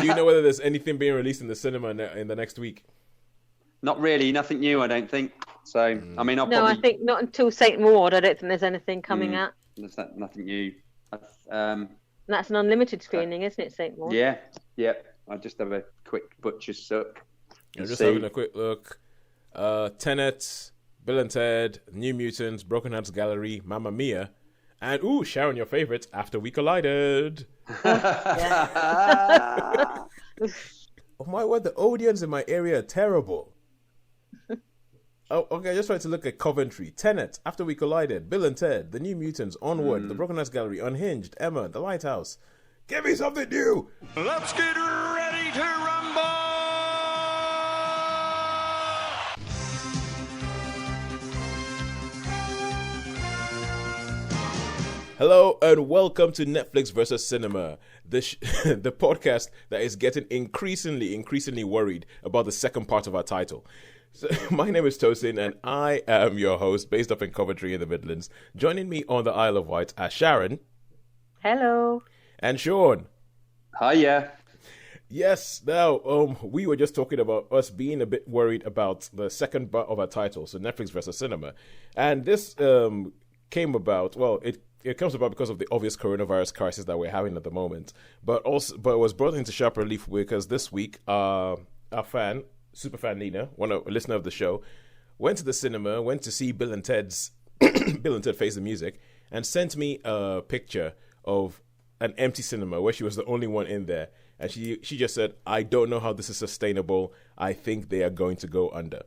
Do you know whether there's anything being released in the cinema in the next week? Not really, nothing new, I don't think. So, I mean, I think not until St. Maud. I don't think there's anything coming out. There's nothing new. That's an unlimited screening, isn't it, St. Maud? Yeah. I'll just have a quick butcher's suck. I'm just having a quick look. Tenet, Bill and Ted, New Mutants, Broken Hearts Gallery, Mamma Mia, and Sharon, your favorite, After We Collided. Oh my word, the audience in my area are terrible. Oh, okay, I just tried to look at Coventry, Tenet, After We Collided, Bill and Ted, The New Mutants, Onward, The Broken Hearts Gallery, Unhinged, Emma, The Lighthouse. Give me something new! Let's get ready to rumble! Hello and welcome to Netflix versus Cinema, the podcast that is getting increasingly worried about the second part of our title. So, my name is Tosin and I am your host based up in Coventry in the Midlands. Joining me on the Isle of Wight are Sharon. Hello. And Sean. Hiya. Yes, now, we were just talking about us being a bit worried about the second part of our title, so Netflix versus Cinema. And this came about, it comes about because of the obvious coronavirus crisis that we're having at the moment, but it was brought into sharp relief because this week, our superfan Nina, a listener of the show, went to the cinema, went to see Bill and Ted's Bill and Ted Face the Music, and sent me a picture of an empty cinema where she was the only one in there, and she just said, "I don't know how this is sustainable. I think they are going to go under."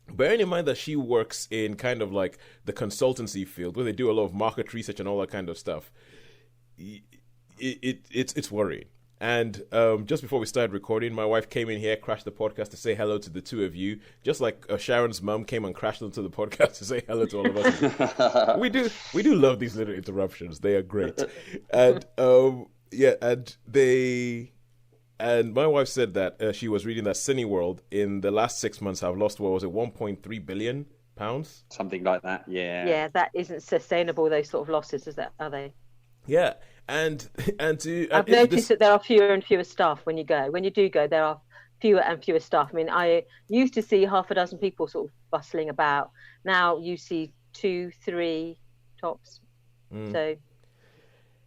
Bearing in mind that she works in kind of like the consultancy field where they do a lot of market research and all that kind of stuff, it's worrying. And just before we started recording, my wife came in here, crashed the podcast to say hello to the two of you, just like Sharon's mum came and crashed onto the podcast to say hello to all of us. we do love these little interruptions; they are great. And and my wife said that she was reading that Cineworld in the last 6 months have lost, what was it, £1.3 billion? Something like that, yeah. Yeah, that isn't sustainable, those sort of losses, are they? Yeah, and I've noticed that there are fewer and fewer staff when you go. When you do go, there are fewer and fewer staff. I mean, I used to see half a dozen people sort of bustling about. Now you see 2, 3 tops. So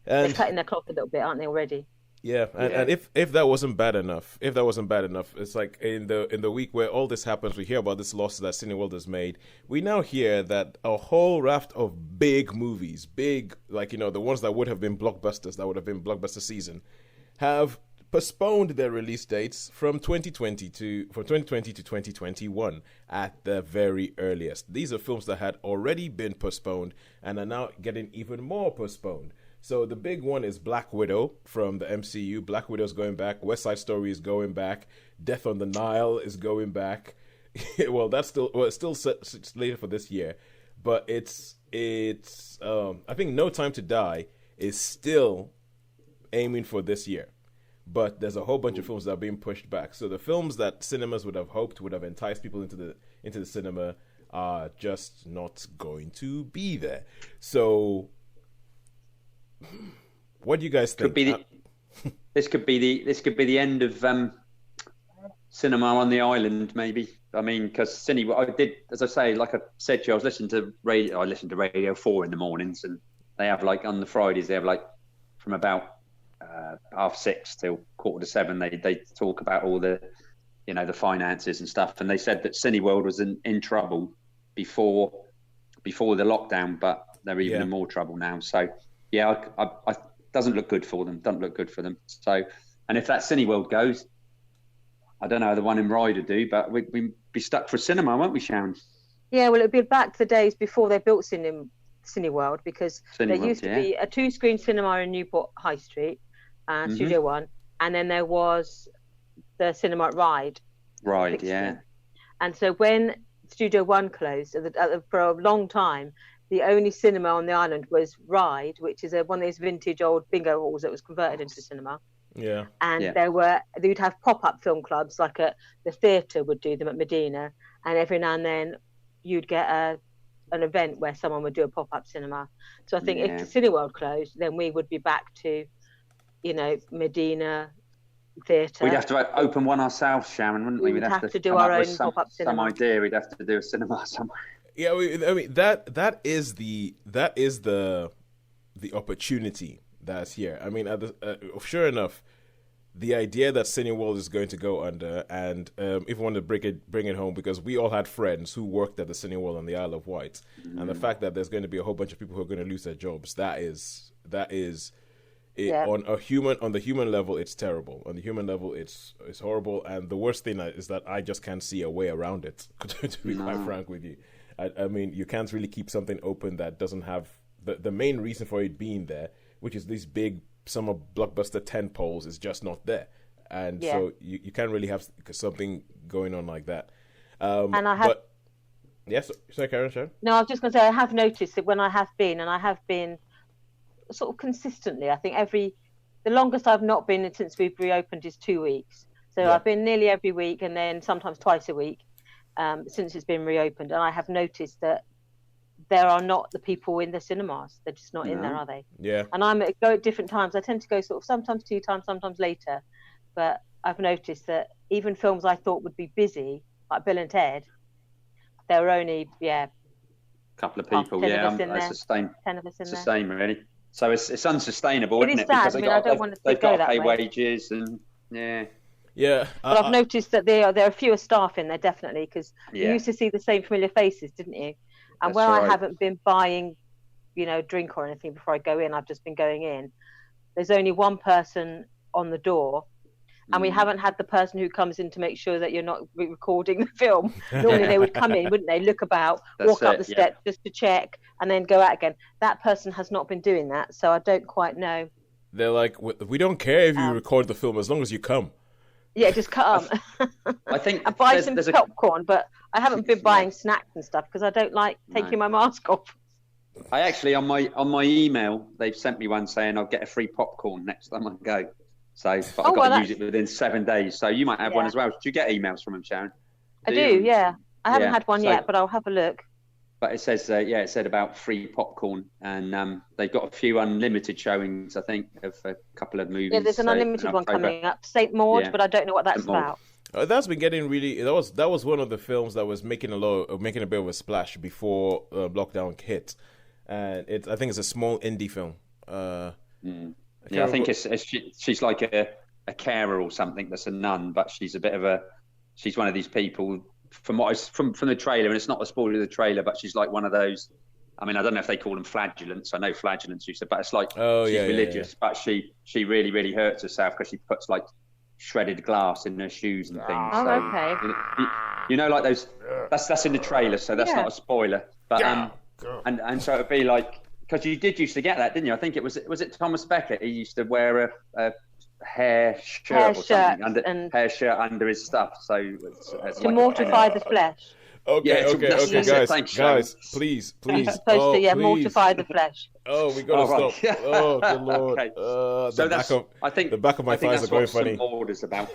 they're cutting their cloth a little bit, aren't they, already? Yeah, and if that wasn't bad enough, it's like in the week where all this happens, we hear about this loss that Cineworld has made. We now hear that a whole raft of big movies, the ones that would have been blockbusters, that would have been blockbuster season, have postponed their release dates from 2020 to 2021 at the very earliest. These are films that had already been postponed and are now getting even more postponed. So the big one is Black Widow from the MCU. Black Widow's going back. West Side Story is going back. Death on the Nile is going back. It's still slated for this year, but it's I think No Time to Die is still aiming for this year. But there's a whole bunch of films that are being pushed back. So the films that cinemas would have hoped would have enticed people into the cinema are just not going to be there. So what do you guys think? This could be the end of cinema on the island, maybe. I mean, because I did, as I say, like I said to you, I listened to Radio 4 in the mornings, and they have on the Fridays they have from about 6:30 till 6:45. They talk about all the the finances and stuff, and they said that Cineworld was in trouble before the lockdown, but they're even in more trouble now. So. Yeah, I doesn't look good for them. So, and if that Cineworld goes, I don't know how the one in Ryder do, but we'd be stuck for cinema, won't we, Sharon? Yeah, well, it'd be back to the days before they built Cineworld, because there used to be a 2-screen cinema in Newport High Street, Studio One, and then there was the cinema at Ryde. Right, yeah. And so when Studio One closed, for a long time, the only cinema on the island was Ryde, which is one of those vintage old bingo halls that was converted into cinema. Yeah. And they'd have pop-up film clubs, like the theatre would do them at Medina, and every now and then you'd get an event where someone would do a pop-up cinema. So I think if Cineworld closed, then we would be back to, Medina, theatre. We'd have to open one ourselves, Sharon, wouldn't we? We'd have to do come our up with own pop-up cinema. Some idea. We'd have to do a cinema somewhere. Yeah, I mean that is the opportunity that's here. I mean, sure enough, the idea that Cineworld is going to go under, and if we want to bring it home, because we all had friends who worked at the Cineworld on the Isle of Wight, and the fact that there's going to be a whole bunch of people who are going to lose their jobs, that is it, on the human level, it's terrible. On the human level, it's horrible, and the worst thing is that I just can't see a way around it. To be quite frank with you, I mean, you can't really keep something open that doesn't have the main reason for it being there, which is these big summer blockbuster tent poles, is just not there, and so you can't really have something going on like that. And I have, yes, sorry, Karen, sure. No, I was just going to say I have noticed that when I have been sort of consistently. I think the longest I've not been since we've reopened is 2 weeks. So I've been nearly every week, and then sometimes twice a week since it's been reopened. And I have noticed that there are not the people in the cinemas. They're just not in there, are they? Yeah. And I go at different times. I tend to go sort of sometimes 2 times, sometimes later. But I've noticed that even films I thought would be busy, like Bill and Ted, there were only, couple of people, 10 of us in that's there. the same. 10 of us in It's there. the same, really. So it's unsustainable, isn't it? Sad. Because I mean, I don't want they've to go got to that pay way. wages and Yeah. But I've noticed that there are fewer staff in there, definitely, because you used to see the same familiar faces, didn't you? And That's where right. I haven't been buying, drink or anything before I go in, I've just been going in. There's only one person on the door, and we haven't had the person who comes in to make sure that you're not recording the film. Normally they would come in, wouldn't they? Look about, walk up the steps just to check, and then go out again. That person has not been doing that, so I don't quite know. They're like, we don't care if you record the film as long as you come. Yeah, just cut them. I think I buy some popcorn, but I haven't been buying snacks and stuff because I don't like taking my mask off. I actually on my email they've sent me one saying I'll get a free popcorn next time I go. So, but I've got to use it within 7 days. So you might have one as well. Do you get emails from them, Sharon? I do, yeah. I haven't had one yet, but I'll have a look. But it says, it said about free popcorn, and they've got a few unlimited showings, I think, of a couple of movies. Yeah, there's an unlimited one coming up, St. Maud, but I don't know what that's about. That's been getting really. That was one of the films that was making a bit of a splash before lockdown hit, and I think it's a small indie film. I think she's like a carer or something. That's a nun, but she's one of these people. From the trailer, and it's not a spoiler of the trailer, but she's like one of those. I mean, I don't know if they call them flagellants. I know flagellants used to, but it's like she's religious, but she really, really hurts herself because she puts like shredded glass in her shoes and things. Oh, so, okay. Like those. That's in the trailer, so that's not a spoiler. But and so it'd be like, because you did used to get that, didn't you? I think was it Thomas Beckett? He used to wear a hair shirt or something hair shirt under his stuff, so it's to mortify the flesh. Okay, guys, please. You're supposed to mortify the flesh. Oh, we gotta stop. Oh, good lord. Okay. So I think the back of my thighs are going funny. That's what some is about.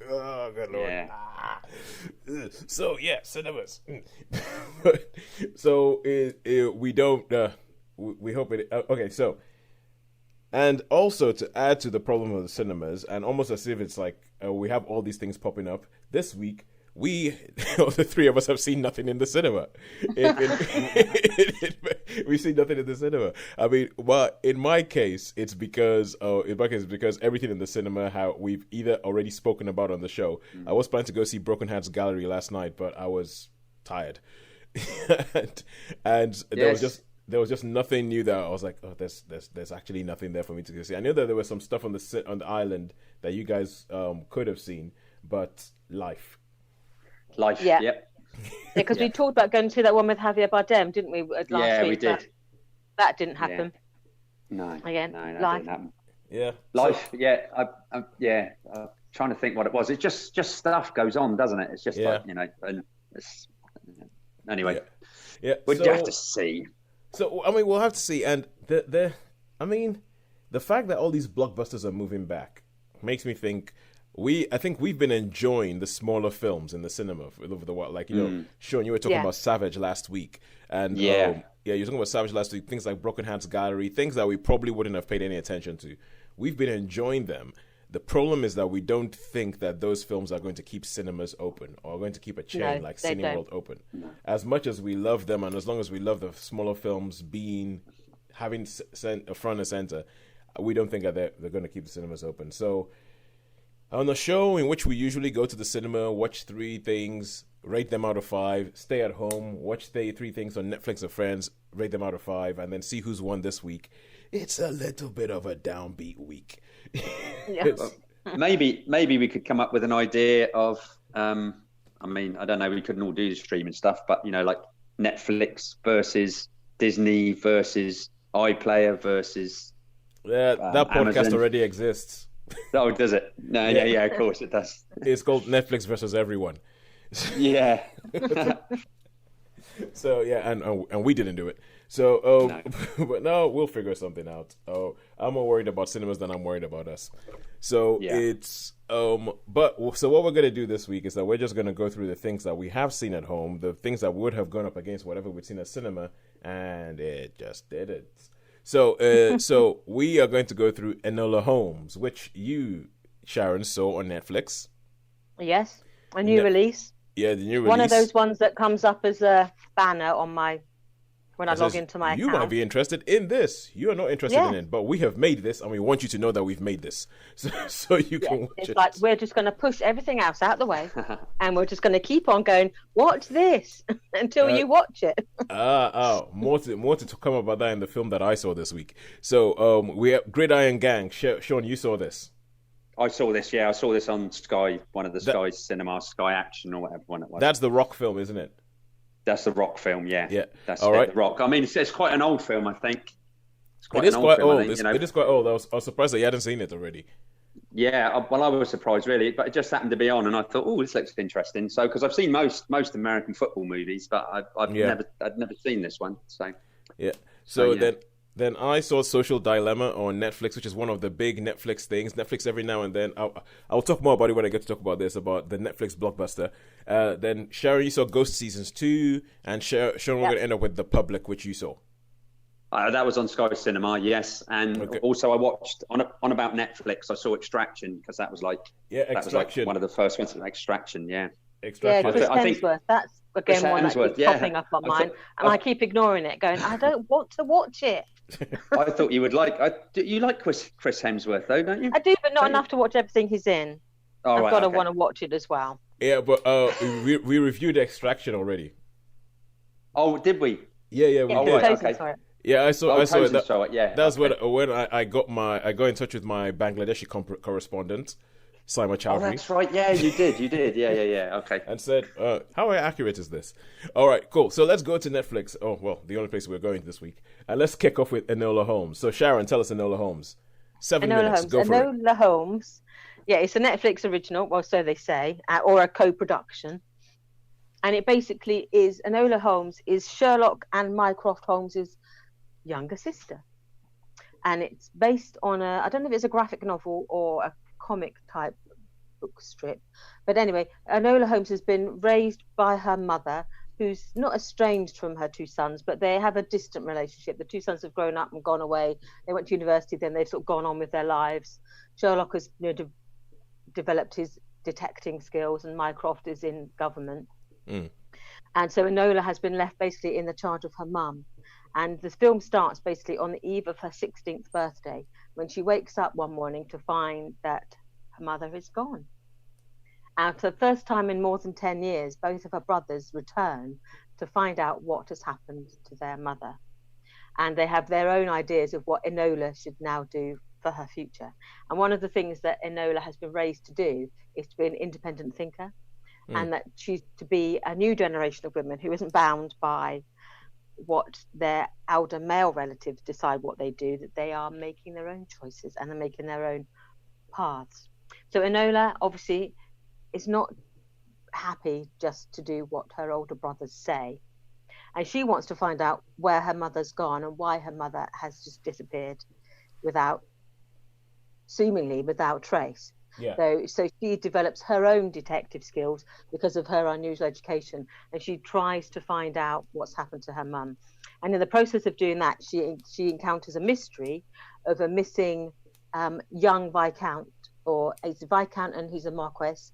Oh, good lord. Yeah. So cinemas. So we don't. We hope it. Okay, so. And also to add to the problem of the cinemas, and almost as if it's like we have all these things popping up this week, the three of us have seen nothing in the cinema. We've seen nothing in the cinema. I mean, well, in my case, it's because everything in the cinema we've either already spoken about on the show. I was planning to go see Broken Hearts Gallery last night, but I was tired, and there was just nothing new that I was like, oh, there's actually nothing there for me to go see. I knew that there was some stuff on the island that you guys could have seen, but life. Yeah. Yep. Because we talked about going to that one with Javier Bardem, didn't we? Last week? Yeah, we did. That didn't happen. No. Again, no, life. Didn't happen. Yeah. Life. I'm trying to think what it was. It just stuff goes on, doesn't it? It's just like, and it's anyway. Yeah. We'd have to see. So I mean, we'll have to see, and the fact that all these blockbusters are moving back makes me think I think we've been enjoying the smaller films in the cinema over the while. Like Sean, you were talking about Savage last week, and you were talking about Savage last week. Things like Broken Hearts Gallery, things that we probably wouldn't have paid any attention to we've been enjoying them. The problem is that we don't think that those films are going to keep cinemas open or are going to keep a chain like Cineworld open. As much as we love them, and as long as we love the smaller films having a front and center, we don't think that they're going to keep the cinemas open. So on a show in which we usually go to the cinema, watch 3 things, rate them out of 5, stay at home, watch 3 things on Netflix or Friends, rate them out of 5, and then see who's won this week, it's a little bit of a downbeat week. Maybe we could come up with an idea of, I don't know, we couldn't all do the streaming stuff, but, like Netflix versus Disney versus iPlayer versus... Yeah, that podcast Amazon. Already exists. Oh, does it? No, yeah, of course it does. It's called Netflix versus everyone. Yeah. So yeah, and we didn't do it. So but no, we'll figure something out. Oh, I'm more worried about cinemas than I'm worried about us. So it's so what we're gonna do this week is that we're just gonna go through the things that we have seen at home, the things that would have gone up against whatever we'd seen at cinema, and it just didn't. So so we are going to go through Enola Holmes, which you, Sharon, saw on Netflix. Yes, a new release. Yeah, the new release. One of those ones that comes up as a banner on when I log into my account. You might be interested in this. You are not interested in it, but we have made this, and we want you to know that we've made this, so you can watch it. It's like we're just going to push everything else out the way, and we're just going to keep on going, watch this, until you watch it. More to come about that in the film that I saw this week. So we have Gridiron Gang. Sean, you saw this. I saw this, I saw this on Sky, one of the Sky Cinema, Sky Action or whatever one it was. That's the Rock film, isn't it? That's the Rock film, yeah. That's all right. The Rock. I mean, it's quite an old film, I think. It is quite old. It is quite old. I was surprised that you hadn't seen it already. Yeah, well, I was surprised really, but it just happened to be on, and I thought, oh, this looks interesting. So, because I've seen most American football movies, but I'd never seen this one. So yeah. So then I saw Social Dilemma on Netflix, which is one of the big Netflix things. Netflix every now and then. I'll talk more about it when I get to talk about this, about the Netflix blockbuster. Then Sharon, you saw Ghost Seasons 2, and Sharon, we're going to end up with The Public, which you saw. That was on Sky Cinema, yes. And also I watched on about Netflix, I saw Extraction, because that was like Extraction. One of the first ones. Extraction, yeah. Extraction. Yeah, Chris Hemsworth. That's again one that keeps popping up on mine, and I keep ignoring it, going, I don't want to watch it. I thought you would you like Chris Hemsworth though, don't you? I do, but not enough to watch everything he's in. I've got to want to watch it as well. Yeah, but we reviewed Extraction already. Oh, did we? Yeah, we did. Okay. Yeah, I saw it. Yeah, that's when I got in touch with my Bangladeshi correspondent, Saima Chowdhury. Oh, that's right. Yeah, you did. Yeah. Okay. And said, how accurate is this? All right, cool. So let's go to Netflix. Oh, well, the only place we're going this week. And let's kick off with Enola Holmes. So Sharon, tell us Enola Holmes. 7 minutes. Go for it. Enola Holmes. Yeah, it's a Netflix original. Well, so they say, or a co-production. And it basically is, Enola Holmes is Sherlock and Mycroft Holmes's younger sister. And it's based on I don't know if it's a graphic novel or a comic type book strip, but anyway, Enola Holmes has been raised by her mother, who's not estranged from her 2 sons, but they have a distant relationship. The 2 sons have grown up and gone away. They went to university, then they've sort of gone on with their lives. Sherlock has developed his detecting skills, and Mycroft is in government. And so Enola has been left basically in the charge of her mum. And the film starts basically on the eve of her 16th birthday, when she wakes up one morning to find that her mother is gone. And for the first time in more than 10 years, both of her brothers return to find out what has happened to their mother. And they have their own ideas of what Enola should now do for her future. And one of the things that Enola has been raised to do is to be an independent thinker, and that she's to be a new generation of women who isn't bound by what their elder male relatives decide what they do, that they are making their own choices and they're making their own paths. So Enola obviously is not happy just to do what her older brothers say, and she wants to find out where her mother's gone and why her mother has just disappeared seemingly without trace. So she develops her own detective skills because of her unusual education, and she tries to find out what's happened to her mum. And in the process of doing that, she encounters a mystery of a missing young Viscount, or he's a Viscount and he's a Marquess,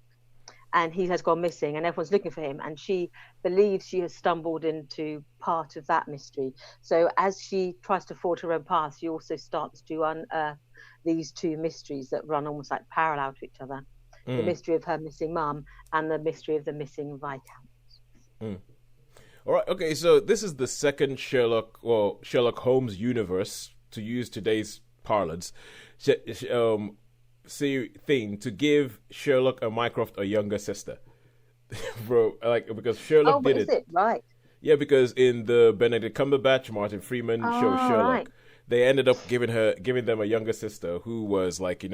and he has gone missing and everyone's looking for him, and she believes she has stumbled into part of that mystery. So as she tries to forge her own path, she also starts to unearth these two mysteries that run almost like parallel to each other. The mystery of her missing mum and the mystery of the missing Viscount. All right, okay, so this is the second Sherlock Holmes universe, to use today's parlance, thing to give Sherlock and Mycroft a younger sister. Bro, like, because Sherlock did it. Right. Yeah, because in the Benedict Cumberbatch, Martin Freeman show Sherlock, right, they ended up giving them a younger sister who was like,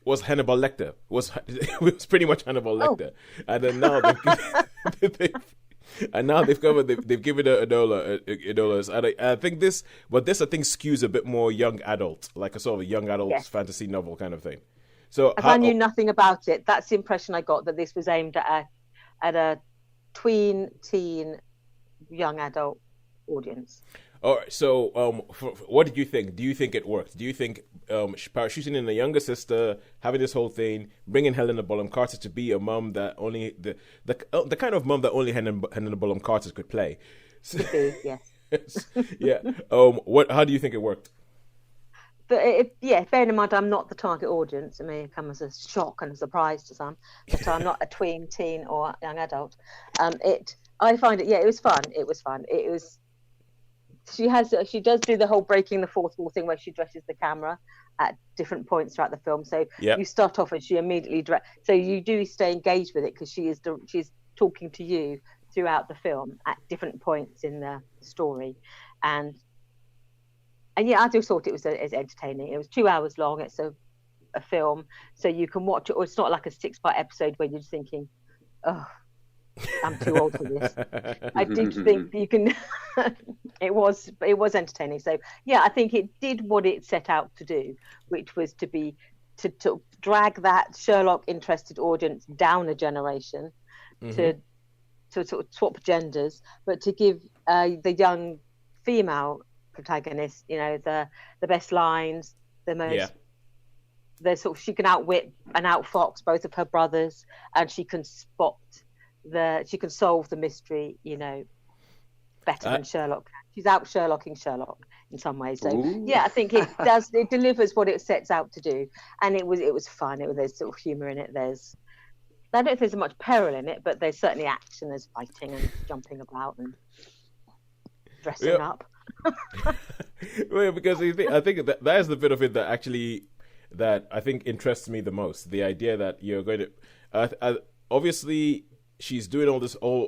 was Hannibal Lecter. It was pretty much Hannibal Lecter. And then now they've given her Enola. And I think this skews a bit more young adult, like a sort of a young adult fantasy novel kind of thing. So I knew nothing about it. That's the impression I got, that this was aimed at a tween, teen, young adult audience. All right. So, what did you think? Do you think it worked? Do you think parachuting in a younger sister, having this whole thing, bringing Helena Bonham Carter to be a mum that only the kind of mum that only Helena Bonham Carter could play? Could be, yes. Yeah. How do you think it worked? But bearing in mind I'm not the target audience, it may come as a shock and a surprise to some, but I'm not a tween, teen, or young adult. I find it. Yeah, it was fun. It was. She does do the whole breaking the fourth wall thing where she dresses the camera at different points throughout the film. So you start off and she immediately so you do stay engaged with it, because she's talking to you throughout the film at different points in the story, and yeah, I just thought it was entertaining. It was 2 hours long. It's a film, so you can watch it, or it's not like a 6-part episode where you're just thinking, oh, I'm too old for this. I did think you can. It was entertaining. So yeah, I think it did what it set out to do, which was to drag that Sherlock interested audience down a generation, to sort of swap genders, but to give the young female protagonist, the best lines, the most. The sort of, she can outwit and outfox both of her brothers, and she can she can solve the mystery, better than Sherlock. She's out Sherlocking Sherlock in some ways. So yeah, I think it delivers what it sets out to do, and it was fun. There's sort of humour in it. I don't know if there's much peril in it, but there's certainly action. There's fighting and jumping about and dressing up. Well, because I think that is the bit of it that I think interests me the most. The idea that you're going to obviously she's doing a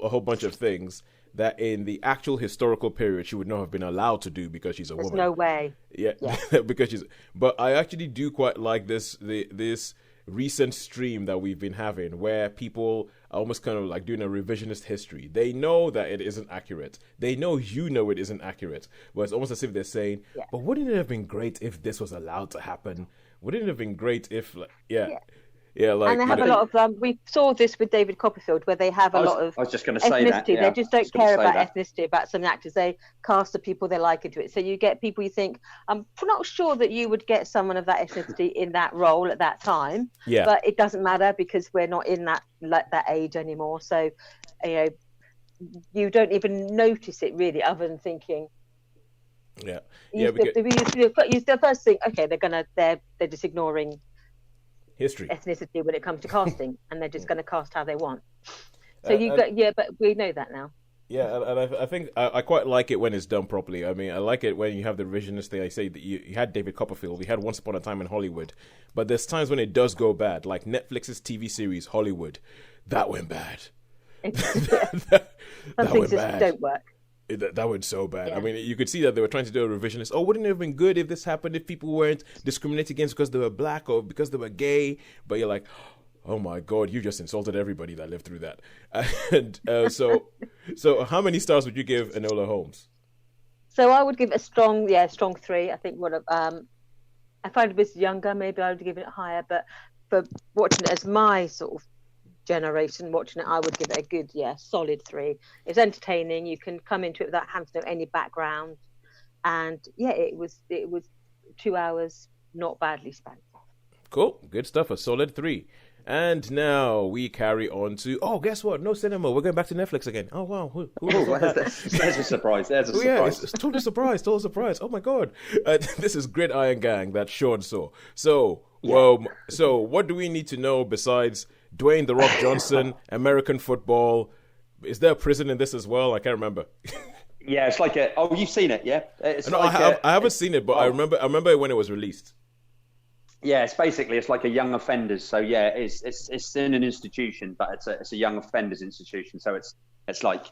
whole bunch of things that in the actual historical period she would not have been allowed to do because she's a woman. There's no way. Yeah. Because she's. But I actually do quite like this recent stream that we've been having, where people are almost kind of like doing a revisionist history. They know that it isn't accurate. They know it isn't accurate. But it's almost as if they're saying, but wouldn't it have been great if this was allowed to happen? Wouldn't it have been great if, Yeah, like, and they have a lot of. We saw this with David Copperfield, where they have a lot of. I was just going to say that. Yeah. They just don't care about ethnicity about some actors. They cast the people they like into it. So you get people you think, I'm not sure that you would get someone of that ethnicity in that role at that time. Yeah. But it doesn't matter, because we're not in that age anymore. So, you don't even notice it really, other than thinking. Yeah. The first thing. Okay, they're just ignoring history, ethnicity when it comes to casting, and they're just going to cast how they want. So but we know that now. Yeah, and I think I quite like it when it's done properly. I mean, I like it when you have the revisionist thing. I say that you had David Copperfield, we had Once Upon a Time in Hollywood, but there's times when it does go bad, like Netflix's TV series Hollywood. That went bad. Some things just don't work. That went so bad. Yeah. I mean, you could see that they were trying to do a revisionist. Oh, wouldn't it have been good if this happened, if people weren't discriminated against because they were black or because they were gay? But you're like, oh my God, you just insulted everybody that lived through that. And so how many stars would you give Enola Holmes? So I would give a strong 3. I think if I was younger, maybe I would give it higher. But for watching it as my sort of generation watching it, I would give it a good solid 3. It's entertaining. You can come into it without having to know any background. And yeah, it was 2 hours not badly spent. Cool, good stuff. A solid 3. And now we carry on to, guess what? No cinema. We're going back to Netflix again. Oh, wow. Who There's a surprise. There's a surprise. Yeah, it's total surprise. Oh, my God. This is Gridiron Gang that Sean saw. So, what do we need to know besides Dwayne "The Rock" Johnson, American football? Is there a prison in this as well? I can't remember. Yeah, it's like you've seen it, yeah? I haven't seen it, but I remember it when it was released. Yeah, it's like a young offenders. So yeah, it's in an institution, but it's a young offenders institution. So it's like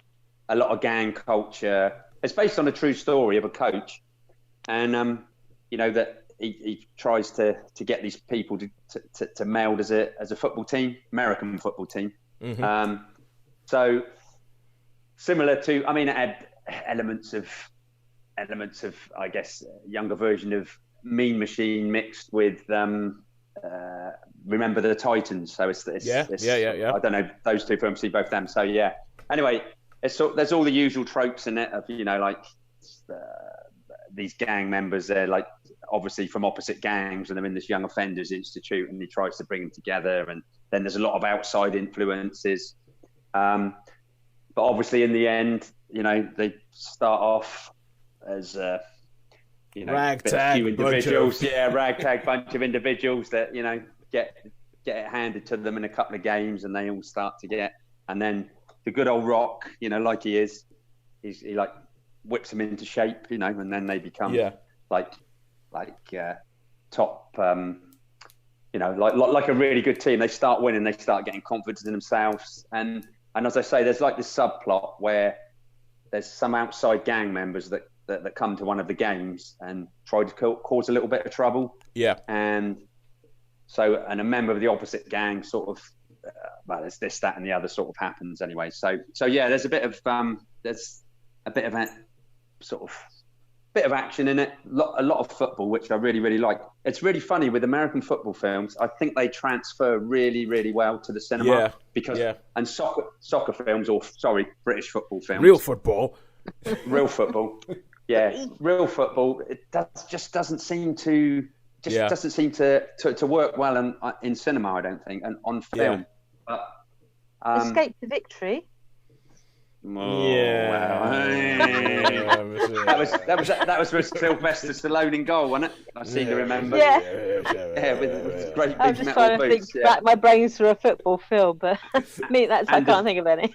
a lot of gang culture. It's based on a true story of a coach, and that he tries to get these people to meld as a football team, American football team. Mm-hmm. So similar to, it had elements of I guess a younger version of Mean Machine mixed with Remember the Titans. So it's yeah. I don't know, those two films, see both of them. So yeah. Anyway, there's all the usual tropes in it of these gang members. They're like obviously from opposite gangs, and they're in this young offenders institute, and he tries to bring them together. And then there's a lot of outside influences. But obviously, in the end, they start off as ragtag individuals, ragtag bunch of individuals that get it handed to them in a couple of games, and they all start to get. And then the good old Rock, like he is, he like whips them into shape, and then they become like top, like a really good team. They start winning, they start getting confidence in themselves, and as I say, there's like this subplot where there's some outside gang members that come to one of the games and try to cause a little bit of trouble. Yeah. And so, and a member of the opposite gang sort of, there's this, that, and the other sort of happens anyway. So yeah, there's a bit of a sort of bit of action in it. A lot of football, which I really, really like. It's really funny with American football films. I think they transfer really, really well to the cinema and soccer films, British footbol films. Real football. Yeah, real football. It just doesn't seem to work well in cinema, I don't think, and on film. Yeah. But Escape to Victory. That was with Sylvester Stallone in goal, wasn't it? I seem to remember. Yeah, with great big I'm just trying to think back my brains for a football film, but I can't think of any.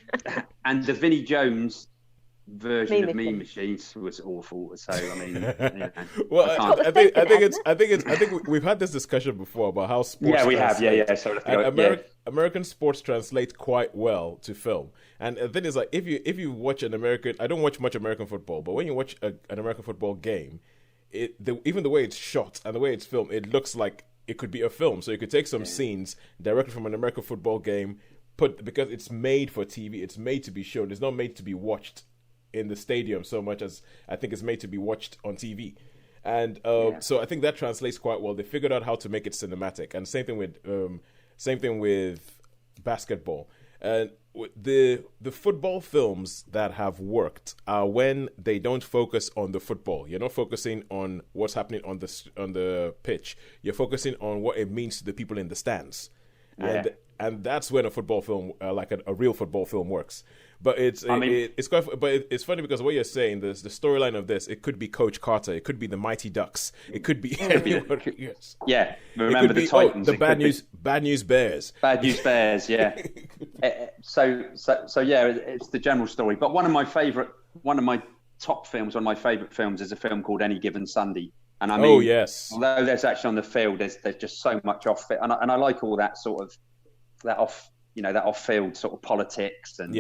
And the Vinnie Jones version of Mean Machines was awful. So I mean, well, I think we've had this discussion before about how sports. Yeah, we have. Yeah. So American sports translate quite well to film, and the thing is, like, if you watch an American, I don't watch much American football, but when you watch an American football game, even the way it's shot and the way it's filmed, it looks like it could be a film. So you could take some scenes directly from an American football game, because it's made for TV, it's made to be shown. It's not made to be watched in the stadium so much as I think it's made to be watched on TV. And so I think that translates quite well. They figured out how to make it cinematic. And same thing with basketball. And the football films that have worked are when they don't focus on the football. You're not focusing on what's happening on the pitch. You're focusing on what it means to the people in the stands. And that's when a football film, like a real football film, works. But it's funny because what you're saying, the storyline of this, it could be Coach Carter, it could be the Mighty Ducks, it could be anyone. Yes. Yeah, remember the Titans. The Bad News Bears. Bad News Bears, yeah. So yeah, it's the general story. But one of my top films, one of my favourite films, is a film called Any Given Sunday. And I mean, although there's actually on the field, there's just so much off it, and I like all that sort of that off-field sort of politics and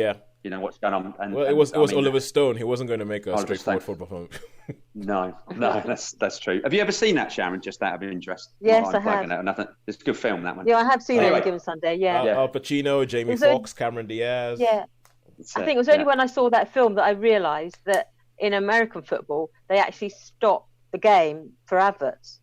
what's going on. And, it was Oliver Stone. He wasn't going to make a straightforward football film. No, that's true. Have you ever seen that, Sharon? Just out of interest. Yes, I have. Nothing. It's a good film, that one. Yeah, I have seen it on a given Sunday. Yeah. Al Pacino, Jamie Foxx, Cameron Diaz. Yeah, I think it was only when I saw that film that I realised that in American football they actually stop the game for adverts.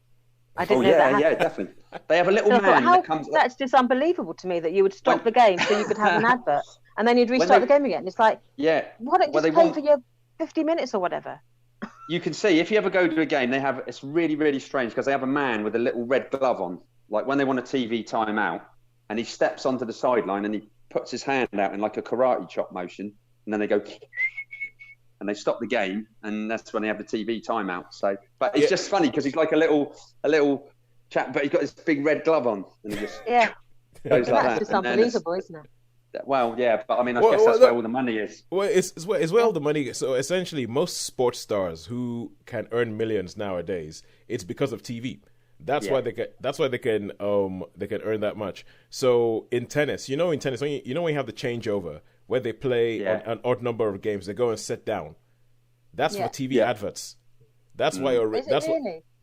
I didn't know that happened. Yeah, definitely. They have a little man that comes. That's just unbelievable to me that you would stop the game so you could have an advert, and then you'd restart the game again. It's like, why don't you just play for your 50 minutes or whatever? you can see if you ever go to a game, it's really, really strange because they have a man with a little red glove on, like when they want a TV timeout, and he steps onto the sideline and he puts his hand out in like a karate chop motion, and then they go and they stop the game, and that's when they have the TV timeout. So, but it's just funny because he's like a little chap, but he's got this big red glove on, and he just goes like that. That's just unbelievable, isn't it? Well, yeah, but I mean, I guess that's where all the money is. Well, it's where all the money is. So essentially, most sports stars who can earn millions nowadays, it's because of TV. That's why they can earn that much. So in tennis, when you have the changeover where they play an odd number of games, they go and sit down. That's for TV adverts. That's why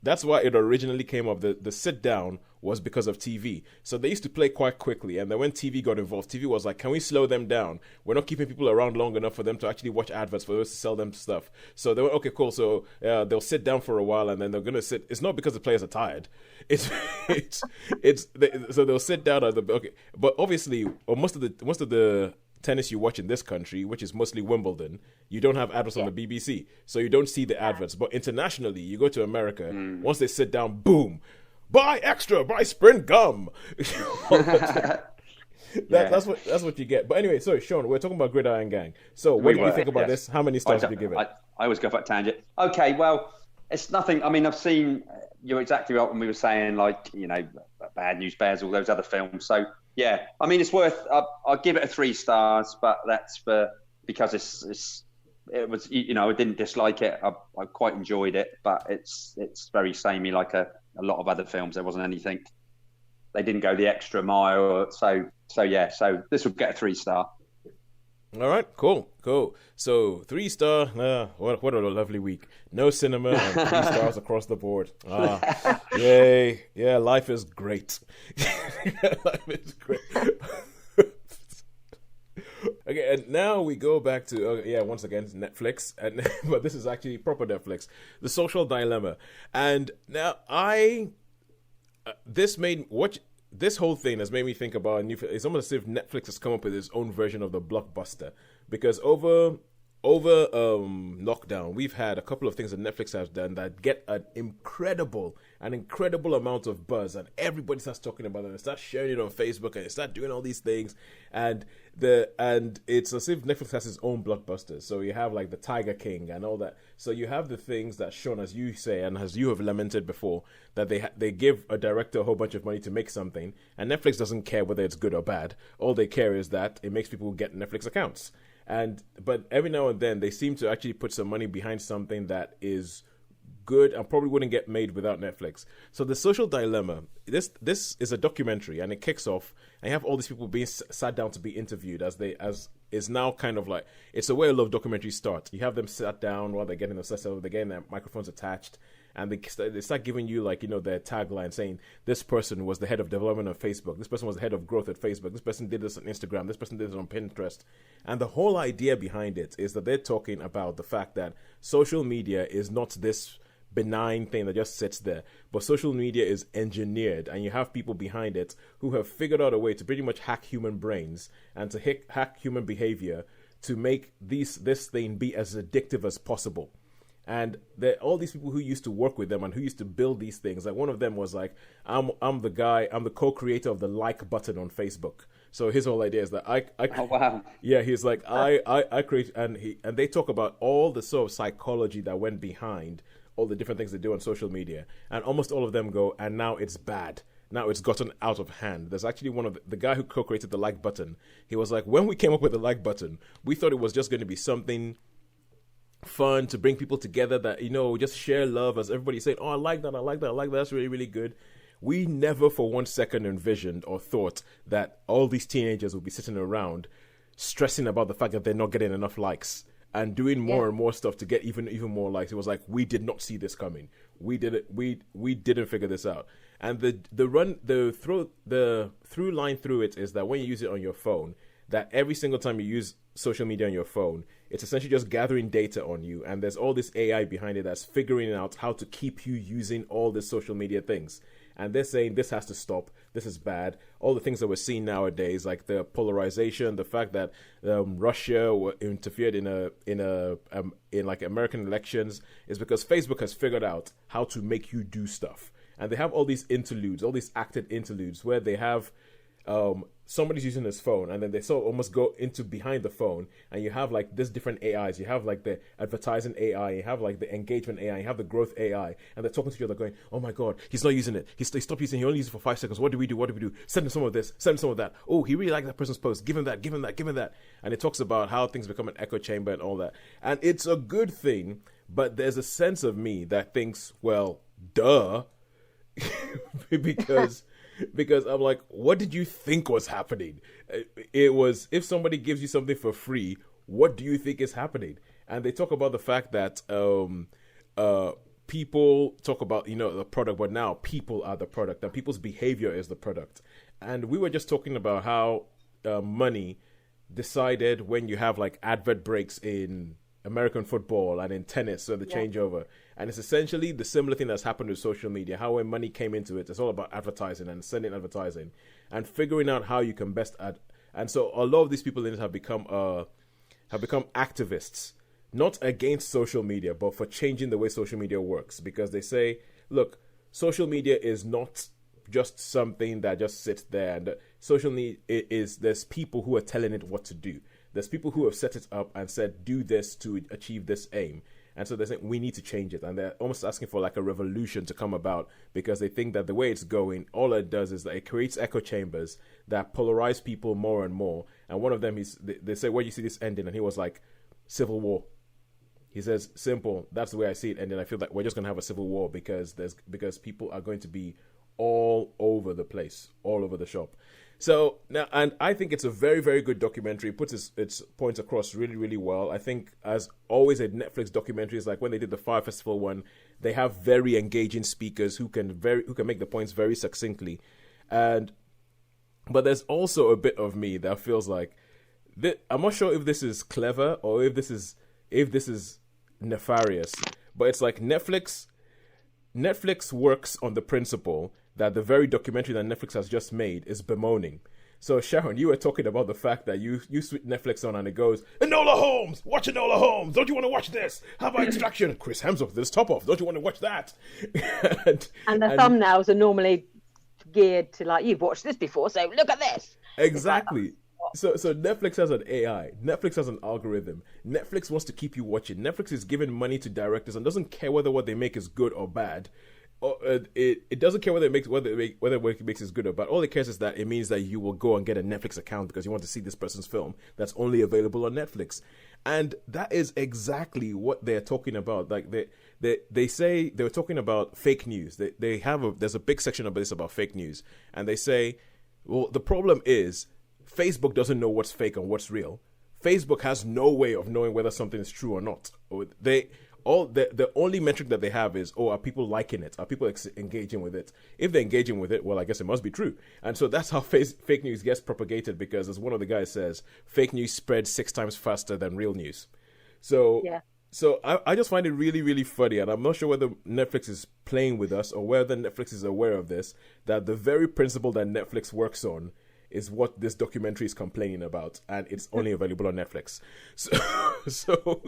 that's why it originally came up. The sit down was because of TV. So they used to play quite quickly, and then when TV got involved, TV was like, can we slow them down? We're not keeping people around long enough for them to actually watch adverts, for us to sell them stuff. So they went, okay, cool. So they'll sit down for a while, and then they're gonna sit. It's not because the players are tired. So they'll sit down. But obviously, most of the tennis you watch in this country, which is mostly Wimbledon, you don't have adverts on the BBC, so you don't see the adverts. But internationally, you go to America, once they sit down, boom, buy extra, buy Sprint gum. That's what you get. But anyway, sorry, Sean, we're talking about Gridiron Gang. So what do you think about this? How many stars do you give it? I always go for a tangent. Okay, well, it's nothing. I mean, I've seen, you're exactly right when we were saying, like, Bad News Bears, all those other films. So yeah, I mean, it's worth. I'll give it a 3 stars, but that's because it was. I didn't dislike it. I quite enjoyed it, but it's very samey, like a lot of other films. There wasn't anything. They didn't go the extra mile. So yeah. So this would get a 3 star. All right, cool. So 3 star. What a lovely week. No cinema and 3 stars across the board. Yay! Yeah, life is great. Life is great. Okay, and now we go back to once again Netflix, but this is actually proper Netflix, The Social Dilemma, and now this whole thing has made me think about it's almost as if Netflix has come up with its own version of the blockbuster, because over lockdown, we've had a couple of things that Netflix has done that get an incredible amount of buzz, and everybody starts talking about it and starts sharing it on Facebook and they start doing all these things, and it's as if Netflix has its own blockbusters. So you have like the Tiger King and all that. So you have the things that, Sean, as you say and as you have lamented before, that they give a director a whole bunch of money to make something, and Netflix doesn't care whether it's good or bad. All they care is that it makes people get Netflix accounts. But every now and then they seem to actually put some money behind something that is good and probably wouldn't get made without Netflix. So The Social Dilemma, this is a documentary, and it kicks off, and you have all these people being sat down to be interviewed as is now kind of like, it's the way a lot of documentaries start. You have them sat down while they're getting they're getting their microphones attached, and they start giving you, like, their tagline saying, this person was the head of development of Facebook, this person was the head of growth at Facebook, this person did this on Instagram, this person did this on Pinterest. And the whole idea behind it is that they're talking about the fact that social media is not this benign thing that just sits there, but social media is engineered, and you have people behind it who have figured out a way to pretty much hack human brains and to hack human behavior to make this thing be as addictive as possible. And all these people who used to work with them and who used to build these things, like one of them was like, I'm the co-creator of the like button on Facebook. So his whole idea is that oh, wow. Yeah, he's like, I create, and they talk about all the sort of psychology that went behind all the different things they do on social media, and almost all of them go, and now it's bad. Now it's gotten out of hand. There's actually one of the guy who co-created the like button. He was like, when we came up with the like button, we thought it was just going to be something fun to bring people together, that just share love, as everybody said, oh, I like that, that's really, really good. We never for one second envisioned or thought that all these teenagers would be sitting around stressing about the fact that they're not getting enough likes and doing more and more stuff to get even more likes. It was like, we did not see this coming. We didn't figure this out. And the through line through it is that when you use it on your phone, that every single time you use social media on your phone, it's essentially just gathering data on you, and there's all this AI behind it that's figuring out how to keep you using all the social media things. And they're saying this has to stop. This is bad. All the things that we're seeing nowadays, like the polarization, the fact that Russia interfered in like American elections, is because Facebook has figured out how to make you do stuff. And they have all these interludes, all these acted interludes, where they have somebody's using his phone, and then they sort of almost go into behind the phone, and you have like this different AIs. You have like the advertising AI, you have like the engagement AI, you have the growth AI, and they're talking to each other going, oh my God, he's not using it. He stopped using it. He only used it for 5 seconds. What do we do? What do we do? Send him some of this, send him some of that. Oh, he really liked that person's post. Give him that, give him that, give him that. And it talks about how things become an echo chamber and all that. And it's a good thing, but there's a sense of me that thinks, well, duh, because I'm like, what did you think was happening? It was, if somebody gives you something for free, what do you think is happening? And they talk about the fact that people talk about, the product, but now people are the product, and people's behavior is the product. And we were just talking about how money decided when you have like advert breaks in American football and in tennis, so the changeover. And it's essentially the similar thing that's happened with social media, how when money came into it, it's all about advertising and sending advertising and figuring out how you can best add. And so a lot of these people in it have become activists, not against social media, but for changing the way social media works. Because they say, look, social media is not just something that just sits there. And social media there's people who are telling it what to do. There's people who have set it up and said, do this to achieve this aim. And so they're saying, we need to change it. And they're almost asking for like a revolution to come about, because they think that the way it's going, all it does is that it creates echo chambers that polarize people more and more. And one of them is, they say, where do you see this ending? And he was like, civil war. He says, simple, that's the way I see it ending. I feel like we're just going to have a civil war because people are going to be all over the place, all over the shop. So now, and I think it's a very, very good documentary. It puts its points across really, really well. I think, as always, at Netflix documentaries, like when they did the Fire Festival one, they have very engaging speakers who can make the points very succinctly. But there's also a bit of me that feels like I'm not sure if this is clever or if this is nefarious. But it's like Netflix works on the principle that the very documentary that Netflix has just made is bemoaning. So Sharon, you were talking about the fact that you switch Netflix on and it goes, Enola Holmes, watch Enola Holmes. Don't you want to watch this? How about Extraction? Chris Hemsworth, this top off. Don't you want to watch that? and the thumbnails are normally geared to like, you've watched this before, so look at this. Exactly. So Netflix has an AI. Netflix has an algorithm. Netflix wants to keep you watching. Netflix is giving money to directors and doesn't care whether what they make is good or bad. It doesn't care whether what it makes is good or bad. All it cares is that it means that you will go and get a Netflix account because you want to see this person's film that's only available on Netflix. And that is exactly what they're talking about. Like they say they were talking about fake news. There's a big section about this about fake news, and they say, well, the problem is Facebook doesn't know what's fake and what's real. Facebook has no way of knowing whether something is true or not. The only metric that they have is, are people liking it? Are people engaging with it? If they're engaging with it, well, I guess it must be true. And so that's how fake news gets propagated, because as one of the guys says, fake news spreads 6 times faster than real news. So I just find it really, really funny, and I'm not sure whether Netflix is playing with us or whether Netflix is aware of this, that the very principle that Netflix works on is what this documentary is complaining about, and it's only available on Netflix. So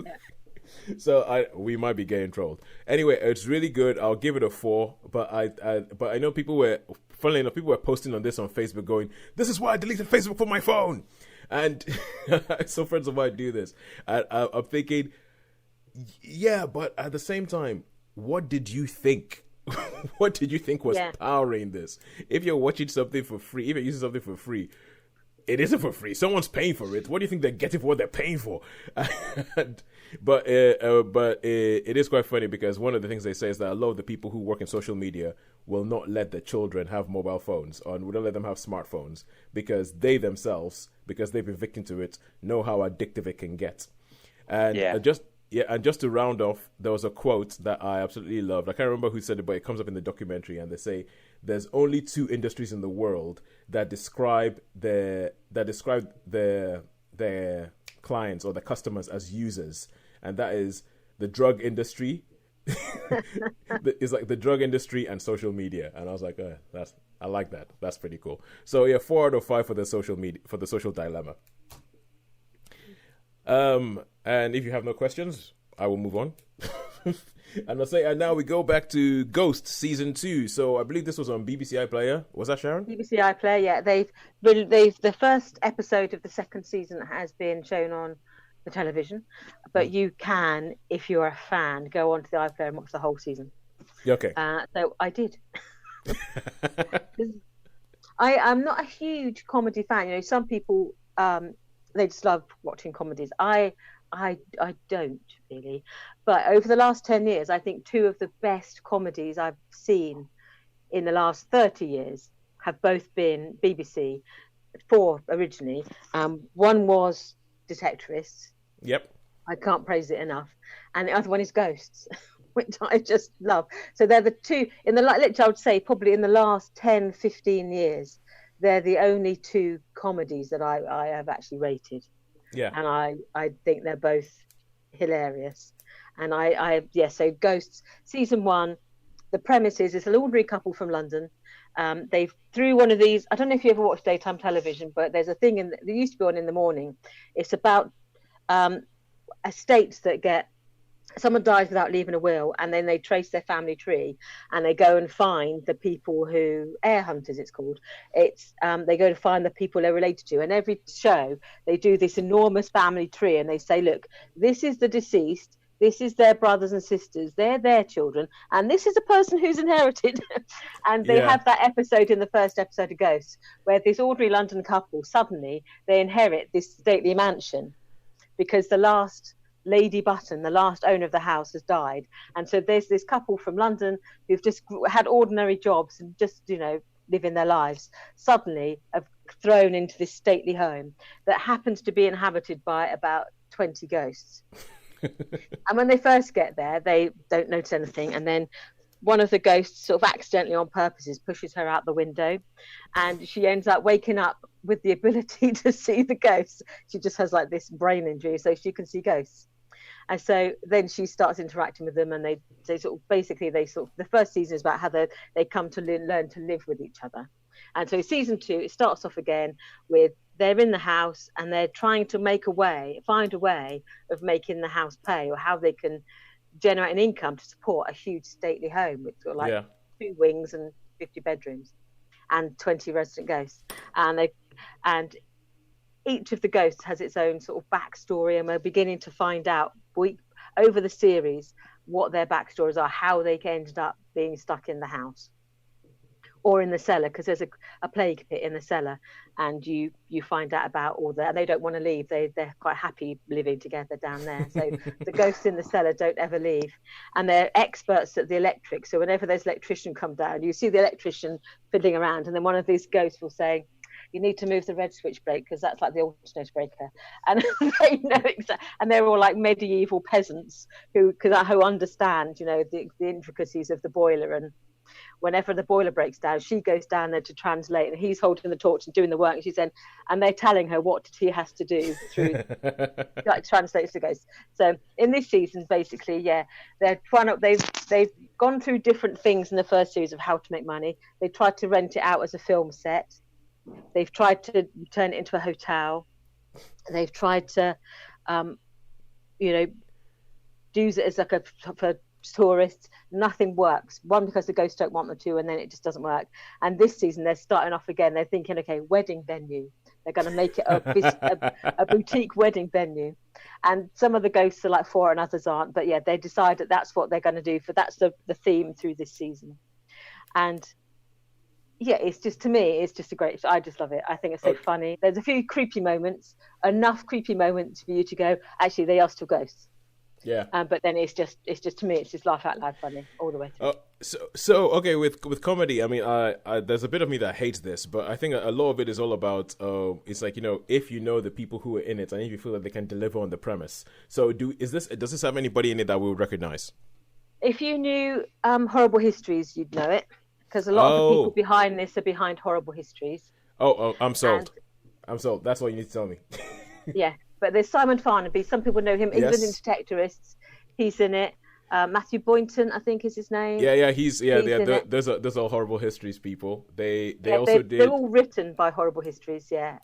we might be getting trolled. Anyway, it's really good. I'll give it a 4. But I know people were posting on this on Facebook going, this is why I deleted Facebook from my phone. And some friends of mine do this. I'm thinking, yeah, but at the same time, what did you think? What did you think was powering this? If you're watching something for free, if you're using something for free, it isn't for free. Someone's paying for it. What do you think they're getting for what they're paying for? But it is quite funny, because one of the things they say is that a lot of the people who work in social media will not let their children have mobile phones, or will not let them have smartphones, because they themselves, because they've been victim to it, know how addictive it can get. And Yeah, and just to round off, there was a quote that I absolutely loved. I can't remember who said it, but it comes up in the documentary, and they say there's only two industries in the world that describe their clients or their customers as users, and that is the drug industry. It's like the drug industry and social media, and I was like, I like that. That's pretty cool. So yeah, 4 out of 5 for the social media, for the social dilemma. And if you have no questions, I will move on. And I'll say, and now we go back to Ghost season 2. So I believe this was on BBC iPlayer. Was that Sharon? BBC iPlayer, yeah. They've the first episode of the second season has been shown on the television, but you can, if you're a fan, go onto the iPlayer and watch the whole season. Okay. So I did. I'm not a huge comedy fan. You know, some people they just love watching comedies. I don't really. But over the last 10 years, I think 2 of the best comedies I've seen in the last 30 years have both been BBC. 4 originally. One was Detectorists. Yep. I can't praise it enough. And the other one is Ghosts, which I just love. So they're the 2 in the literally, I would say probably in the last 10, 15 years, they're the only 2 comedies that I have actually rated. Yeah. And I think they're both hilarious. And so Ghosts season 1, the premise is it's an ordinary couple from London. They've through one of these, I don't know if you ever watched daytime television, but there's a thing that used to be on in the morning. It's about estates that get, someone dies without leaving a will, and then they trace their family tree and they go and find the people who, air hunters it's called, they go to find the people they're related to, and every show they do this enormous family tree and they say, look, this is the deceased, this is their brothers and sisters, they're their children, and this is a person who's inherited. And they have that episode in the first episode of Ghosts where this ordinary London couple, suddenly they inherit this stately mansion because the last Lady Button, the last owner of the house, has died. And so there's this couple from London who've just had ordinary jobs and just, you know, living their lives, suddenly have thrown into this stately home that happens to be inhabited by about 20 ghosts. And when they first get there, they don't notice anything. And then one of the ghosts sort of accidentally on purposes pushes her out the window, and she ends up waking up with the ability to see the ghosts. She just has like this brain injury, so she can see ghosts. And so then she starts interacting with them, and they the first season is about how they come to learn to live with each other. And so season 2, it starts off again with they're in the house and they're trying to find a way of making the house pay, or how they can generate an income to support a huge stately home with sort of 2 wings and 50 bedrooms and 20 resident ghosts. And each of the ghosts has its own sort of backstory, and we're beginning to find out over the series what their backstories are, how they ended up being stuck in the house or in the cellar, because there's a plague pit in the cellar, and you find out about all that, and they don't want to leave. They're quite happy living together down there. So the ghosts in the cellar don't ever leave, and they're experts at the electric. So whenever there's an electrician come down, you see the electrician fiddling around, and then one of these ghosts will say, you need to move the red switch brake because that's like the alternator breaker. And they know exactly, and they're all like medieval peasants who understand, you know, the intricacies of the boiler. And whenever the boiler breaks down, she goes down there to translate, and he's holding the torch and doing the work. And they're telling her what she has to do through like translates the ghosts. So in this season, basically, they've gone through different things in the first series of how to make money. They tried to rent it out as a film set. They've tried to turn it into a hotel. They've tried to, use it as like for tourists. Nothing works. One, because the ghosts don't want them to, and then it just doesn't work. And this season, they're starting off again. They're thinking, okay, wedding venue. They're going to make it a boutique wedding venue. And some of the ghosts are like for it and others aren't. But yeah, they decide that that's what they're going to do. That's the theme through this season. And yeah, it's just, to me, it's just I just love it. I think it's so funny. There's a few creepy moments, enough creepy moments for you to go, actually, they are still ghosts. Yeah. But then it's just to me, it's just laugh out loud funny all the way through. So okay, with comedy, I mean, I there's a bit of me that hates this, but I think a lot of it is all about it's like, if you know the people who are in it and if you feel that they can deliver on the premise. So does this have anybody in it that we would recognize? If you knew Horrible Histories, you'd know it, because a lot of the people behind this are behind Horrible Histories. Oh, I'm sold. I'm sold. That's all you need to tell me. Yeah, but there's Simon Farnaby. Some people know him. England Detectorists. He's in it. Matthew Boynton, I think is his name. Yeah. He's there's a Horrible Histories people. They're all written by Horrible Histories. Yeah.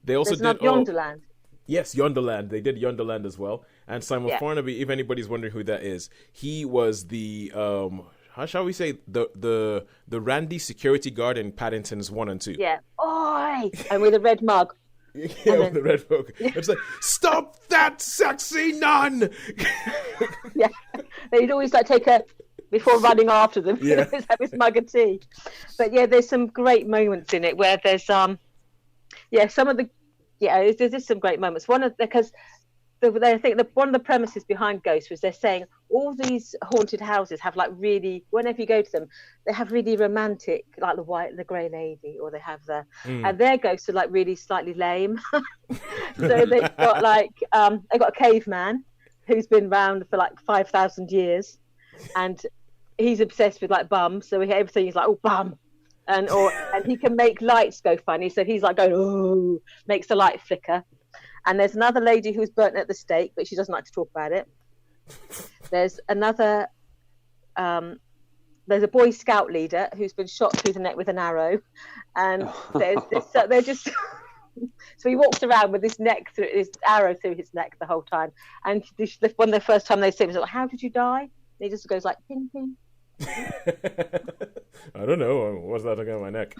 They also did Yonderland. Yes, Yonderland. They did Yonderland as well. And Simon Farnaby, if anybody's wondering who that is, he was the how shall we say, the Randy security guard in Paddington's 1 and 2. Yeah. Oi! And with a red mug. Yeah, with the red mug. It's like, stop that sexy nun! Yeah. He'd always take a before running after them. Yeah. He'd always have his mug of tea. But yeah, there's some great moments in it where there's some of the there's just some great moments. Because I think one of the premises behind Ghost was they're saying all these haunted houses have really, whenever you go to them, they have really romantic, like the Grey Lady, or they have and their ghosts are really slightly lame. So they've got they've got a caveman who's been around for 5,000 years, and he's obsessed with bum. So everything is bum. And he can make lights go funny. So he's going, oh, makes the light flicker. And there's another lady who's burnt at the stake, but she doesn't like to talk about it. There's another, there's a Boy Scout leader who's been shot through the neck with an arrow. And they're just, so he walks around with this arrow through his neck the whole time. And one of the first time they see him, he's like, how did you die? And he just goes ping, ping. I don't know. What's that looking at my neck?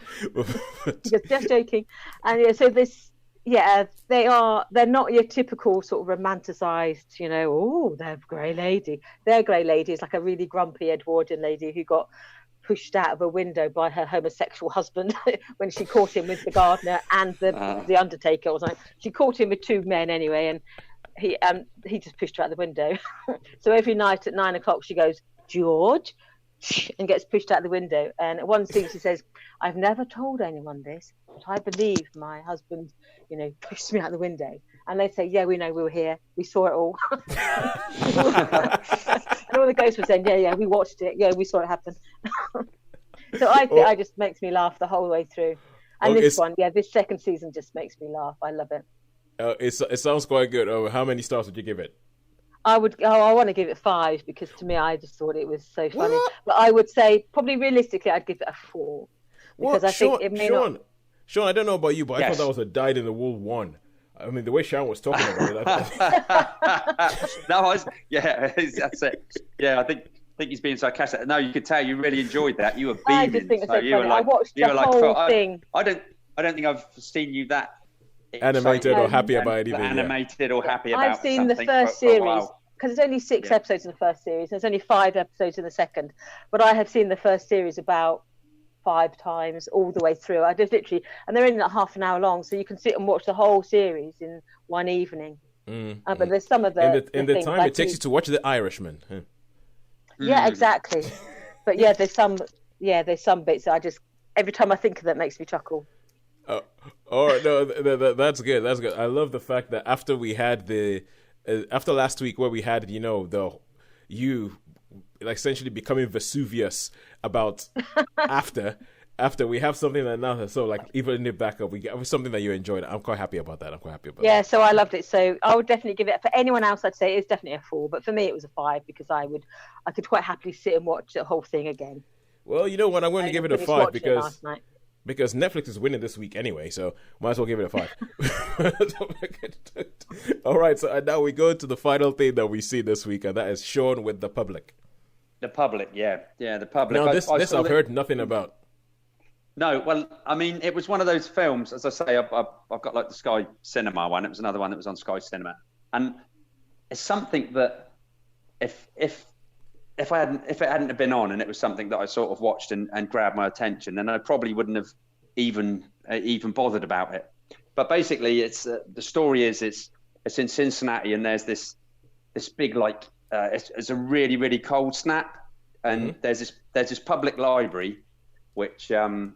Just joking. And so this, they're not your typical sort of romanticized, they're Grey Lady. Their Grey Lady is a really grumpy Edwardian lady who got pushed out of a window by her homosexual husband when she caught him with the gardener and the undertaker or something. She caught him with two men anyway, and he just pushed her out the window. So every night at 9:00 she goes, George, and gets pushed out the window. And at one scene she says, I've never told anyone this, but I believe my husband, pushed me out the window. And they say, yeah, we know, we were here, we saw it all. And all the ghosts were saying, yeah, we watched it, we saw it happen. So I think it just makes me laugh the whole way through. And this second season just makes me laugh. I love it. It sounds quite good. How many stars would you give it? I want to give it 5 because to me, I just thought it was so funny. What? But I would say, probably realistically, I'd give it a 4. Because I think it may not... Sean, I don't know about you, but I thought that was a dyed-in-the-wool 1. I mean, the way Sean was talking about it. That's it. Yeah, I think he's being sarcastic. No, you could tell you really enjoyed that. You were beaming. I just think it's so funny. I watched the whole thing. I don't think I've seen you that animated or happy about anything. Animated or happy about I've seen the first series because there's only 6 episodes in the first series. There's only 5 episodes in the second, but I have seen the first series about 5 times all the way through. I just literally, and they're only half an hour long, so you can sit and watch the whole series in one evening. But there's some of in the time it takes you to watch The Irishman. Huh? Yeah, exactly. But there's some bits that I just every time I think of that makes me chuckle. That's good. That's good. I love the fact that after we had after last week where we had you essentially becoming Vesuvius about after we have something that now, so even it back up, we get something that you enjoyed. I'm quite happy about that. Yeah, so I loved it. So I would definitely give it. For anyone else, I'd say it's definitely a 4, but for me it was a 5 because I could quite happily sit and watch the whole thing again. Well, you know what, I'm going to give it a 5 because Netflix is winning this week anyway, so might as well give it a 5. All right, so now we go to the final thing that we see this week, and that is Sean with The Public. The Public, The Public. Now, this I've heard nothing about. No, well, I mean, it was one of those films, as I say, I've got the Sky Cinema one. It was another one that was on Sky Cinema. And it's something that if it hadn't been on and it was something that I sort of watched and grabbed my attention, then I probably wouldn't have even bothered about it. But basically, it's the story is it's in Cincinnati, and there's this this big it's a really really cold snap, and there's this public library, which some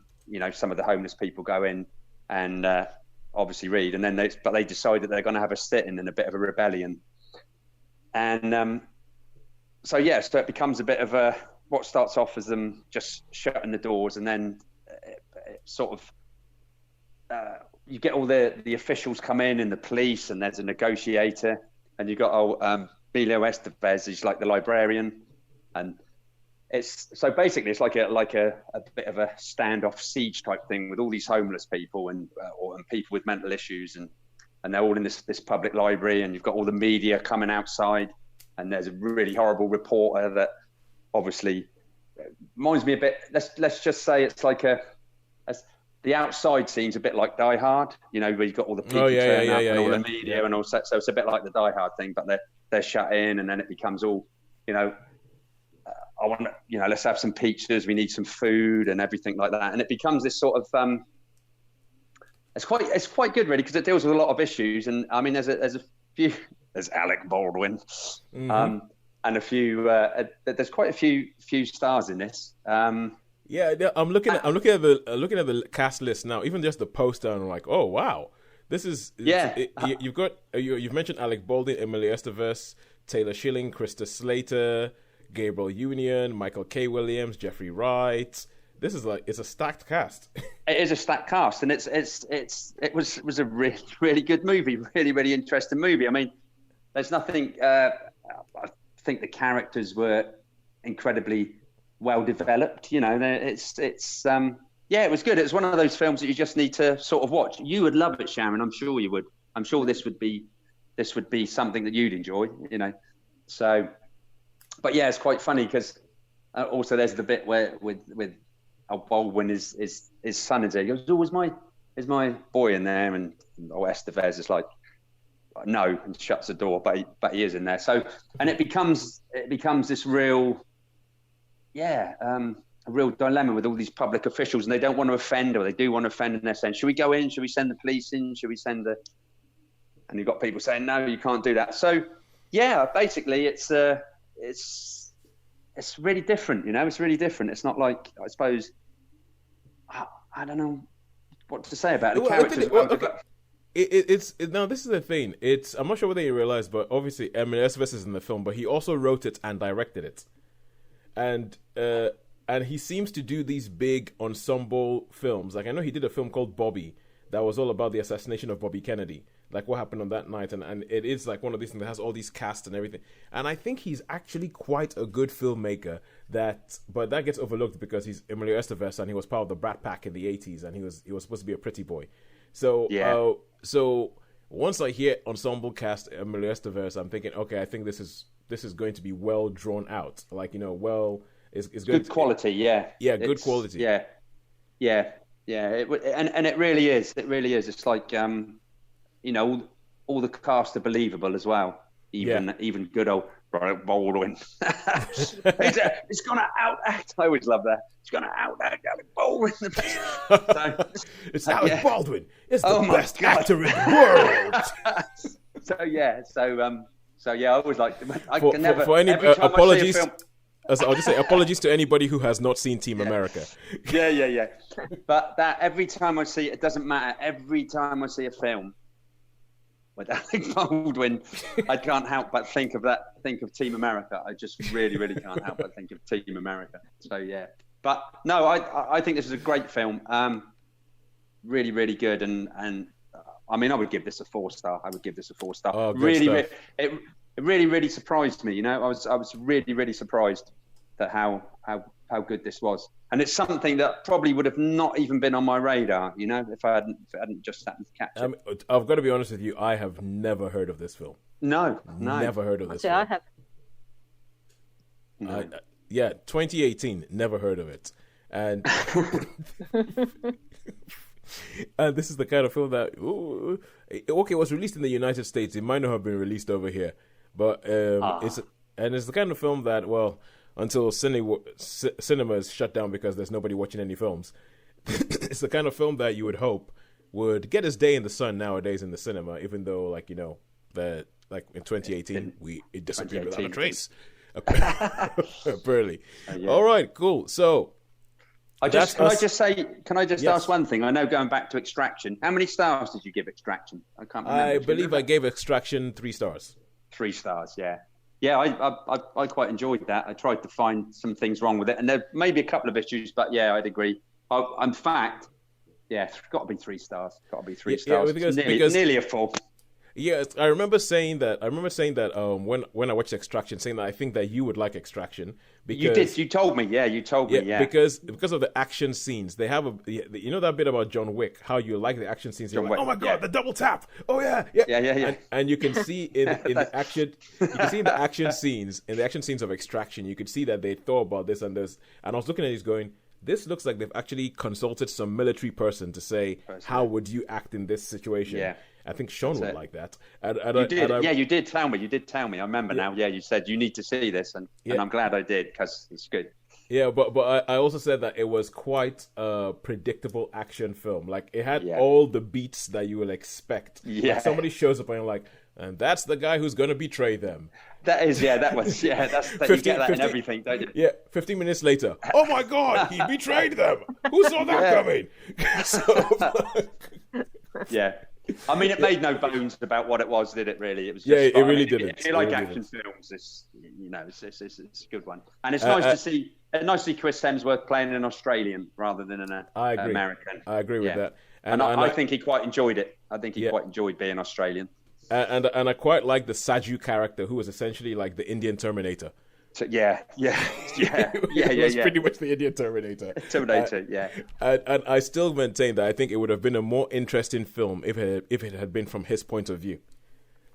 of the homeless people go in and obviously read, and then they decide that they're going to have a sit-in and a bit of a rebellion, and so it becomes a bit of a what starts off as them just shutting the doors, and then it sort of you get all the officials come in and the police, and there's a negotiator, and you got Emilio Estevez, he's like the librarian, and it's basically like a bit of a standoff siege type thing with all these homeless people and people with mental issues, and they're all in this public library, and you've got all the media coming outside, and there's a really horrible reporter that obviously reminds me a bit. Let's just say it's like the outside scene's a bit like Die Hard, where you've got all the people turning up and all the media and all that. So it's a bit like the Die Hard thing, but they're shut in, and then it becomes all, I want to, let's have some pizzas. We need some food and everything like that, and it becomes this sort of. It's quite good really, because it deals with a lot of issues, and I mean there's a few. There's Alec Baldwin, and a few. There's quite a few stars in this. I'm looking at the cast list now. Even just the poster, and I'm like, oh wow, this is you've mentioned Alec Baldwin, Emily Estevez, Taylor Schilling, Krista Slater, Gabriel Union, Michael K. Williams, Jeffrey Wright. This is it's a stacked cast. It is a stacked cast, and it was a really really good movie, really really interesting movie. I mean, there's nothing. I think the characters were incredibly well developed. It was good. It was one of those films that you just need to sort of watch. You would love it, Sharon. I'm sure you would. I'm sure this would be something that you'd enjoy. So, but yeah, it's quite funny because also there's the bit where with Baldwin his son is there. He goes, "Oh, is my boy in there?" And Estevez is like, "No," and shuts the door, but he is in there. So, and it becomes this real, a real dilemma with all these public officials, and they don't want to offend, or they do want to offend, and they're saying, "Should we go in? Should we send the police in? Should we send the?" And you've got people saying, "No, you can't do that." So, basically, it's really different. It's really different. It's not like, I suppose, I don't know what to say about it. The characters. Now this is the thing. I'm not sure whether you realize, but obviously Emilio Estevez is in the film, but he also wrote it and directed it, and he seems to do these big ensemble films. Like I know he did a film called Bobby that was all about the assassination of Bobby Kennedy, like what happened on that night, and it is like one of these things that has all these casts and everything. And I think he's actually quite a good filmmaker. But that gets overlooked because he's Emilio Estevez, and he was part of the Brat Pack in the 80s, and he was supposed to be a pretty boy. So so once I hear ensemble cast Emilio Estevez, I'm thinking, okay, I think this is going to be well drawn out. Like it's good quality. Good quality. Yeah. And it really is. It really is. It's like all the cast are believable as well. Even good old Baldwin. It's gonna outact. I always love that. It's gonna outact Alec Baldwin. It's Alec Baldwin. It's the best actor in the world. I always like. For any apologies. I'll just say apologies to anybody who has not seen Team America. Yeah. But that every time I see it doesn't matter. Every time I see a film with Alec Baldwin, I can't help but think of Team America. I just really, really can't help but think of Team America. So yeah. But no, I think this is a great film. Really, really good. And I mean, I would give this a 4-star. Oh, really, it really, really surprised me. I was really, really surprised that how good this was, and it's something that probably would have not even been on my radar. If I hadn't just sat and catch it. I've got to be honest with you. I have never heard of this film. No, never heard of this. I have. 2018. Never heard of it, and and this is the kind of film that it was released in the United States. It might not have been released over here. But it's the kind of film that, well, until cinema is shut down because there's nobody watching any films, it's the kind of film that you would hope would get its day in the sun nowadays in the cinema. Even though, like in 2018, it disappeared without a 2018. trace. Apparently. Yeah. All right, cool. So, Can I just ask one thing? I know going back to Extraction, how many stars did you give Extraction? I can't remember. I believe I gave Extraction 3 stars. 3 stars, yeah. Yeah, I quite enjoyed that. I tried to find some things wrong with it, and there may be a couple of issues, but yeah, I'd agree. In fact, yeah, it's got to be 3 stars. Got to be 3 stars. Yeah, because nearly a 4. Yeah, I remember saying that. When I watched Extraction, saying that I think that you would like Extraction because you did. You told me. Yeah, you told me. Yeah, because of the action scenes. They have you know that bit about John Wick, how you like the action scenes. You're like, oh my god, the double tap. Oh yeah. And you can see in the action, you can see in the action scenes of Extraction, you could see that they thought about this and this. And I was looking at these going, this looks like they've actually consulted some military person to say, how would you act in this situation? Yeah. I think Sean would like that. And you did tell me. You did tell me. I remember now. Yeah, you said you need to see this, and I'm glad I did because it's good. Yeah, but I also said that it was quite a predictable action film. Like it had all the beats that you will expect. Yeah, like somebody shows up and you're like, and that's the guy who's going to betray them. That is, that was, that's 50, you get that 50, in everything, don't you? Yeah, 15 minutes later, oh my God, he betrayed them. Who saw that coming? Yeah. I mean, it made no bones about what it was, did it? Really, it was. Just it really didn't. If you like action films, it's a good one, and it's nice to see. Nice to see Chris Hemsworth playing an Australian rather than an American. I agree with that, and I think he quite enjoyed it. I think he quite enjoyed being Australian. And I quite like the Saju character, who was essentially like the Indian Terminator. So, yeah. He was pretty much the Indian Terminator. And I still maintain that I think it would have been a more interesting film if it had been from his point of view.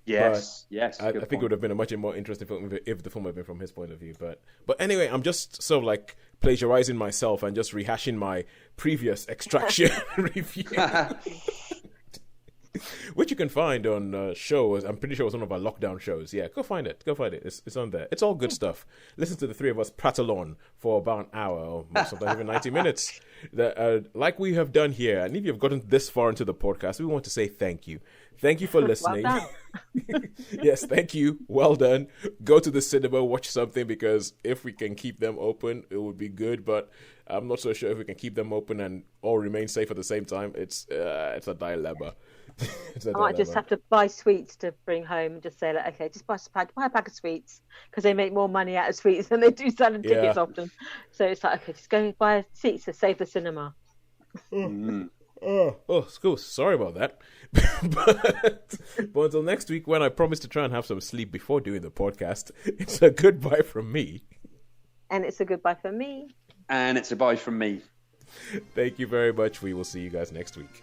Yes. I think it would have been a much more interesting film if the film had been from his point of view. But anyway, I'm just sort of like plagiarizing myself and just rehashing my previous Extraction review. Which you can find on shows. I'm pretty sure it was one of our lockdown shows. Yeah, go find it. It's on there. It's all good stuff. Listen to the three of us prattle on for about an hour or sometimes even 90 minutes. Like we have done here. And if you've gotten this far into the podcast, we want to say thank you. Thank you for listening. Well done. Yes, thank you. Well done. Go to the cinema, watch something, because if we can keep them open, it would be good. But I'm not so sure if we can keep them open and all remain safe at the same time. It's a dilemma. I might just have to buy sweets to bring home and just say, like, okay, just buy a pack of sweets, because they make more money out of sweets than they do selling tickets often. So it's like, okay, just go and buy seats to save the cinema. Oh, cool. Sorry about that. But until next week, when I promise to try and have some sleep before doing the podcast, it's a goodbye from me. And it's a goodbye from me. And it's a bye from me. Thank you very much. We will see you guys next week.